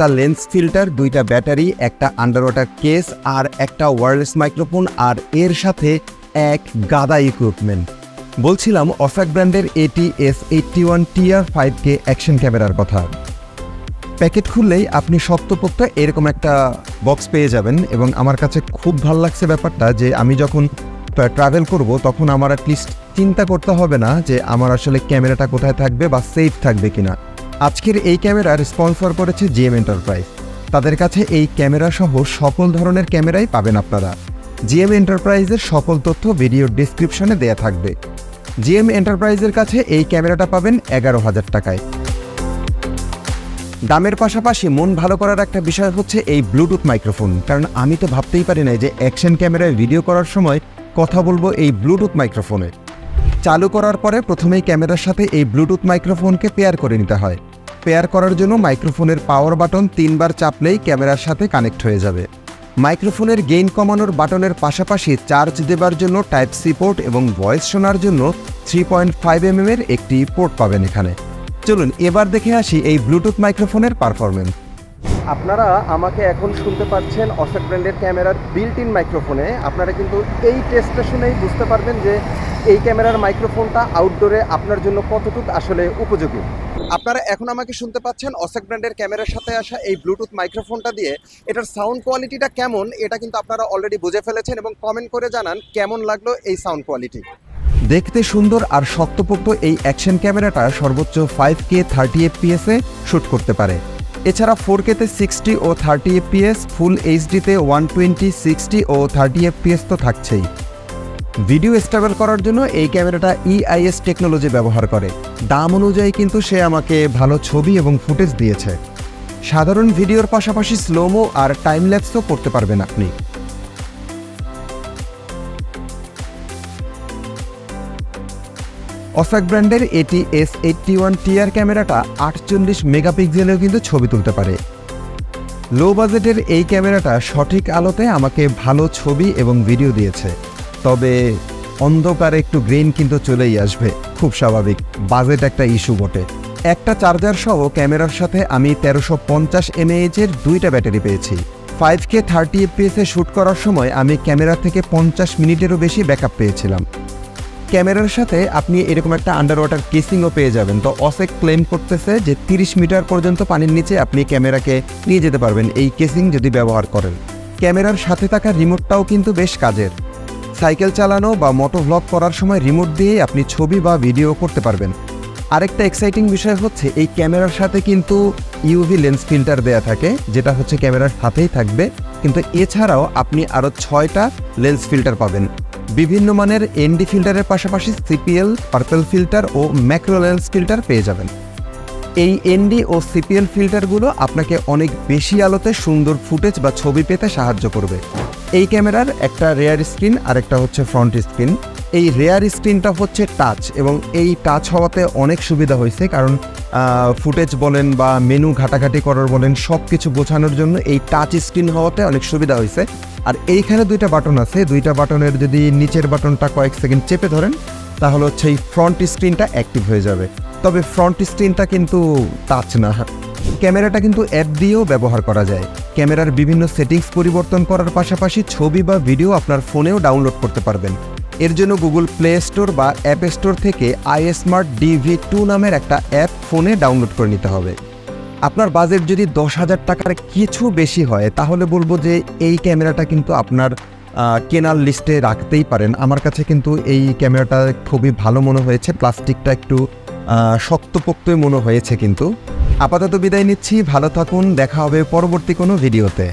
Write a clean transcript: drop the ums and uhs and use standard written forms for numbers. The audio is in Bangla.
5টা লেন্স ফিল্টার, 2টা ব্যাটারি, একটা আন্ডার ওয়াটার কেস আর একটা ওয়্যারলেস মাইক্রোফোন, আর এর সাথে এক গাদা ইকুইপমেন্ট। বলছিলাম অফাক ব্র্যান্ডের AT-S81 TR5K অ্যাকশন ক্যামেরার কথা। প্যাকেট খুললেই আপনি শক্তপোক্ত এরকম একটা বক্স পেয়ে যাবেন, এবং আমার কাছে খুব ভালো লাগছে ব্যাপারটা যে আমি যখন ট্রাভেল করব তখন আমার অ্যাটলিস্ট চিন্তা করতে হবে না যে আমার আসলে ক্যামেরাটা কোথায় থাকবে বা সেফ থাকবে কিনা। আজকের এই ক্যামেরার স্পন্সর করেছে জিএম এন্টারপ্রাইজ। তাদের কাছে এই ক্যামেরা সহ সকল ধরনের ক্যামেরাই পাবেন আপনারা। জিএম এন্টারপ্রাইজের সকল তথ্য ভিডিও ডেসক্রিপশনে দেয়া থাকবে। জিএম এন্টারপ্রাইজের কাছে এই ক্যামেরাটা পাবেন 11,000 টাকায়। দামের পাশাপাশি মন ভালো করার একটা বিষয় হচ্ছে এই ব্লুটুথ মাইক্রোফোন, কারণ আমি তো ভাবতেই পারি না যে অ্যাকশন ক্যামেরায় ভিডিও করার সময় কথা বলবো এই ব্লুটুথ মাইক্রোফোনে। চালু করার পরে প্রথমেই ক্যামেরার সাথে এই ব্লুটুথ মাইক্রোফোনকে পেয়ার করে নিতে হয়। পেয়ার করার জন্য মাইক্রোফোনের পাওয়ার বাটন 3 বার চাপলেই ক্যামেরার সাথে কানেক্ট হয়ে যাবে। মাইক্রোফোনের গেইন কমানোর বাটনের পাশাপাশি চার্জ দেবার জন্য টাইপ সি পোর্ট এবং ভয়েস শোনার জন্য 3.5 mm এর একটি পোর্ট পাবেন এখানে। চলুন এবার দেখে আসি এই ব্লুটুথ মাইক্রোফোনের পারফরমেন্স। আপনারা আমাকে এখন শুনতে পাচ্ছেন অফাক ব্র্যান্ডের ক্যামেরার বিল্ট ইন মাইক্রোফোনে। আপনারা কিন্তু এই টেস্টটা শুনেই বুঝতে পারবেন যে এই ক্যামেরার মাইক্রোফোনটা আউটডোরে আপনার জন্য কতটুকু আসলে উপযোগী। আপনারা এখন আমাকে শুনতে পাচ্ছেন অফাক ব্র্যান্ডের ক্যামেরার সাথে আসা এই ব্লুটুথ মাইক্রোফোনটা দিয়ে। এটার সাউন্ড কোয়ালিটিটা কেমন এটা কিন্তু আপনারা অলরেডি বুঝে ফেলেছেন, এবং কমেন্ট করে জানান কেমন লাগলো এই সাউন্ড কোয়ালিটি। দেখতে সুন্দর আর শক্তপোক্ত এই অ্যাকশন ক্যামেরাটা সর্বোচ্চ 5K 30 fps এ শ্যুট করতে পারে। এছাড়া 4K-তে 60 ও 30 fps, ফুল এইচডিতে 120, 60 ও 30 fps তো থাকছেই। ভিডিও স্টেবল করার জন্য এই ক্যামেরাটা EIS টেকনোলজি ব্যবহার করে। দাম অনুযায়ী কিন্তু সে আমাকে ভালো ছবি এবং ফুটেজ দিয়েছে। সাধারণ ভিডিওর পাশাপাশি স্লোমো আর টাইম ল্যাপসও করতে পারবেন আপনি। অফাক ব্র্যান্ডের AT-S81 TR ক্যামেরাটা 48 মেগাপিক্সেলেও কিন্তু ছবি তুলতে পারে। লো বাজেটের এই ক্যামেরাটা সঠিক আলোতে আমাকে ভালো ছবি এবং ভিডিও দিয়েছে, তবে অন্ধকারে একটু গ্রেইন কিন্তু চলেই আসবে, খুব স্বাভাবিক, বাজেট একটা ইস্যু বটে। একটা চার্জার সহ ক্যামেরার সাথে আমি 1350 mAh এর 2টা ব্যাটারি পেয়েছি। 5K 30 fps এ শ্যুট করার সময় আমি ক্যামেরা থেকে 50 মিনিটেরও বেশি ব্যাকআপ পেয়েছিলাম। ক্যামেরার সাথে আপনি এরকম একটা আন্ডার ওয়াটার কেসিংও পেয়ে যাবেন। তো অসেক ক্লেম করতেছে যে 30 মিটার পর্যন্ত পানির নিচে আপনি ক্যামেরাকে নিয়ে যেতে পারবেন এই কেসিং যদি ব্যবহার করেন। ক্যামেরার সাথে থাকা রিমোটটাও কিন্তু বেশ কাজের। সাইকেল চালানো বা মোটো ভ্লগ করার সময় রিমোট দিয়েই আপনি ছবি বা ভিডিও করতে পারবেন। আরেকটা এক্সাইটিং বিষয় হচ্ছে এই ক্যামেরার সাথে কিন্তু ইউভি লেন্স ফিল্টার দেয়া থাকে, যেটা হচ্ছে ক্যামেরার সাথেই থাকবে, কিন্তু এছাড়াও আপনি আরও 6টা লেন্স ফিল্টার পাবেন। বিভিন্ন মানের ND ফিল্টারের পাশাপাশি CPL, পার্পল ফিল্টার ও ম্যাক্রো লেন্স ফিল্টার পেয়ে যাবেন। এই ND ও CPL ফিল্টারগুলো আপনাকে অনেক বেশি আলোতে সুন্দর ফুটেজ বা ছবি পেতে সাহায্য করবে। এই ক্যামেরার একটা রেয়ার স্ক্রিন আর একটা হচ্ছে ফ্রন্ট স্ক্রিন। এই রেয়ার স্ক্রিনটা হচ্ছে টাচ, এবং এই টাচ হওয়াতে অনেক সুবিধা হয়েছে, কারণ ফুটেজ বলেন বা মেনু ঘাটাঘাটি করার বলেন সব কিছু বোঝানোর জন্য এই টাচ স্ক্রিন হওয়াতে অনেক সুবিধা হয়েছে। আর এইখানে 2টা বাটন আছে, 2টা বাটনের যদি নিচের বাটনটা কয়েক সেকেন্ড চেপে ধরেন তাহলে হচ্ছে এই ফ্রন্ট স্ক্রিনটা অ্যাক্টিভ হয়ে যাবে। তবে ফ্রন্ট স্ক্রিনটা কিন্তু টাচ না। ক্যামেরাটা কিন্তু অ্যাপ দিয়েও ব্যবহার করা যায়। ক্যামেরার বিভিন্ন সেটিংস পরিবর্তন করার পাশাপাশি ছবি বা ভিডিও আপনার ফোনেও ডাউনলোড করতে পারবেন। এর জন্য গুগল প্লে স্টোর বা অ্যাপ স্টোর থেকে iSmart DV2 নামের একটা অ্যাপ ফোনে ডাউনলোড করে নিতে হবে। আপনার বাজেট যদি 10,000 টাকার কিছু বেশি হয় তাহলে বলবো যে এই ক্যামেরাটা কিন্তু আপনার কেনার লিস্টে রাখতেই পারেন। আমার কাছে কিন্তু এই ক্যামেরাটা খুবই ভালো মনে হয়েছে, প্লাস্টিকটা একটু শক্তপোক্তই মনে হয়েছে। কিন্তু আপাতত বিদায় নিচ্ছি, ভালো থাকুন, দেখা হবে পরবর্তী কোনো ভিডিওতে।